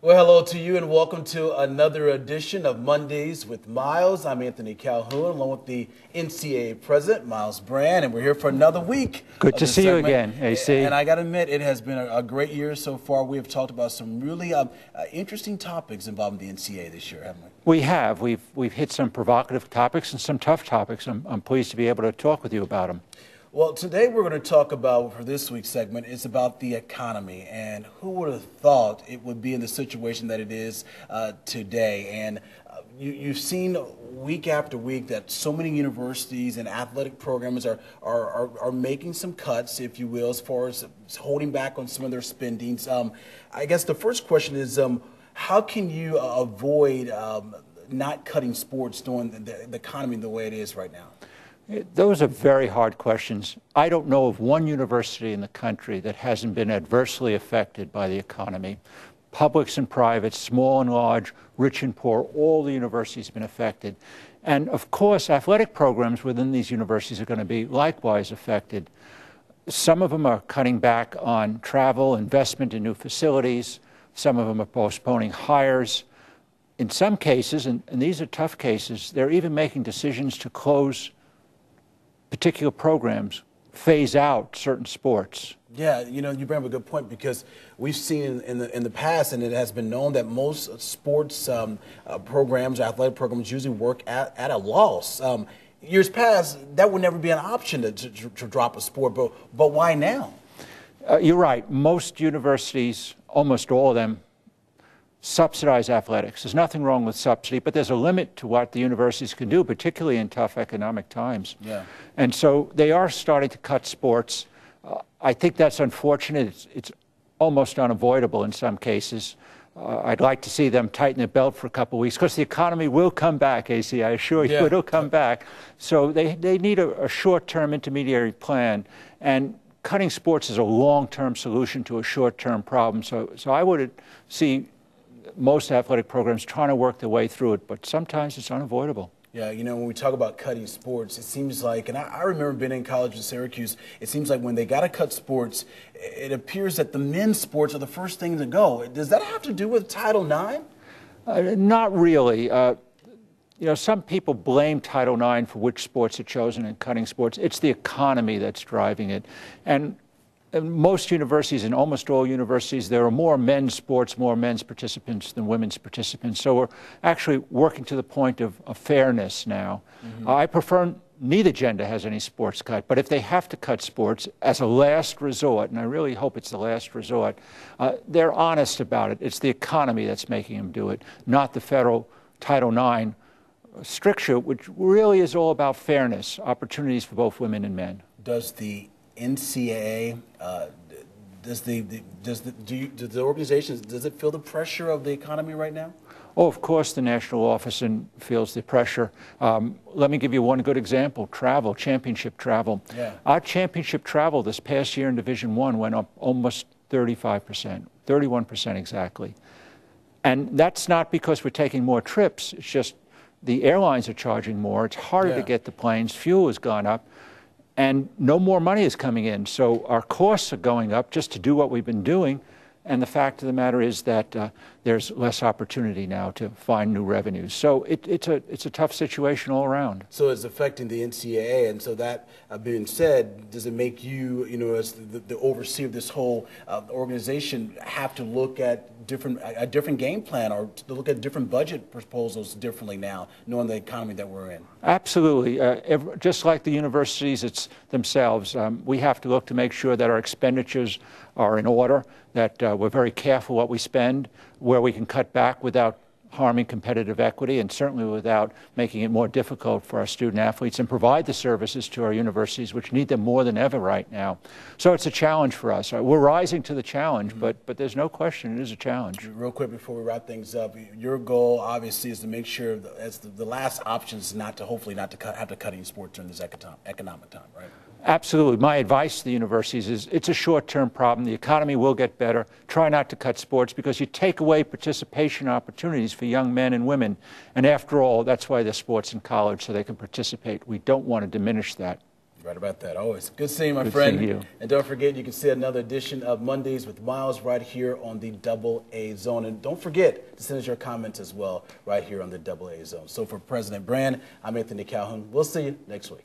Well, hello to you and welcome to another edition of Mondays with Myles. I'm Anthony Calhoun, along with the NCAA president, Myles Brand, and we're here for another week. Good to see you again, AC. And I got to admit, it has been a great year so far. We have talked about some really interesting topics involving the NCAA this year, haven't we? We have. We've hit some provocative topics and some tough topics. I'm pleased to be able to talk with you about them. Well, today we're going to talk about, for this week's segment, it's about the economy. And who would have thought it would be in the situation that it is today? And you've seen week after week that so many universities and athletic programs are making some cuts, if you will, as far as holding back on some of their spendings. I guess the first question is, how can you avoid not cutting sports during the economy the way it is right now? Those are very hard questions. I don't know of one university in the country that hasn't been adversely affected by the economy. Publics and privates, small and large, rich and poor, all the universities have been affected. And of course, athletic programs within these universities are going to be likewise affected. Some of them are cutting back on travel, investment in new facilities. Some of them are postponing hires. In some cases, and these are tough cases, they're even making decisions to close particular programs, phase out certain sports. Yeah, you bring up a good point, because we've seen in the past, and it has been known that most sports programs, athletic programs, usually work at a loss. Years past, that would never be an option to drop a sport, but why now? You're right. Most universities, almost all of them, subsidize athletics. There's nothing wrong with subsidy, but there's a limit to what the universities can do, particularly in tough economic times. Yeah. And so they are starting to cut sports. I think that's unfortunate. It's almost unavoidable in some cases. I'd like to see them tighten their belt for a couple of weeks, because the economy will come back, AC, I assure you. Yeah. It'll come back. So they need a short-term intermediary plan, and cutting sports is a long-term solution to a short-term problem. So I would see most athletic programs trying to work their way through it, but sometimes it's unavoidable. Yeah, when we talk about cutting sports, it seems like, and I remember being in college in Syracuse, it seems like when they got to cut sports, it appears that the men's sports are the first thing to go. Does that have to do with Title IX? Not really. Some people blame Title IX for which sports are chosen in cutting sports. It's the economy that's driving it. And in most universities, in almost all universities, there are more men's sports, more men's participants than women's participants. So we're actually working to the point of fairness now. Mm-hmm. I prefer neither gender has any sports cut, but if they have to cut sports as a last resort, and I really hope it's the last resort, they're honest about it. It's the economy that's making them do it, not the federal Title IX stricture, which really is all about fairness, opportunities for both women and men. Does the NCAA, do the organizations, does it feel the pressure of the economy right now? Oh, of course the national office feels the pressure. Let me give you one good example, travel, championship travel. Yeah. Our championship travel this past year in Division I went up almost 35%, 31% exactly. And that's not because we're taking more trips, it's just the airlines are charging more, it's harder to get the planes, fuel has gone up, and no more money is coming in. So our costs are going up just to do what we've been doing. And the fact of the matter is that there's less opportunity now to find new revenues. So it's a tough situation all around. So it's affecting the NCAA. And so that being said, does it make you, as the overseer of this whole organization, have to look at a different game plan, or to look at different budget proposals differently now, knowing the economy that we're in? Absolutely. Just like the universities themselves, we have to look to make sure that our expenditures are in order, that we're very careful what we spend, where we can cut back without harming competitive equity, and certainly without making it more difficult for our student athletes, and provide the services to our universities, which need them more than ever right now. So it's a challenge for us. We're rising to the challenge, but there's no question it is a challenge. Real quick before we wrap things up, your goal obviously is to make sure, as the last option is hopefully not to have to cut any sports during this economic time, right? Absolutely. My advice to the universities is it's a short-term problem. The economy will get better. Try not to cut sports, because you take away participation opportunities for young men and women. And after all, that's why there's sports in college, so they can participate. We don't want to diminish that. Right about that. Always good seeing you, my Good friend. seeing you. And don't forget, you can see another edition of Mondays with Myles right here on the Double A Zone. And don't forget to send us your comments as well right here on the Double A Zone. So for President Brand, I'm Anthony Calhoun. We'll see you next week.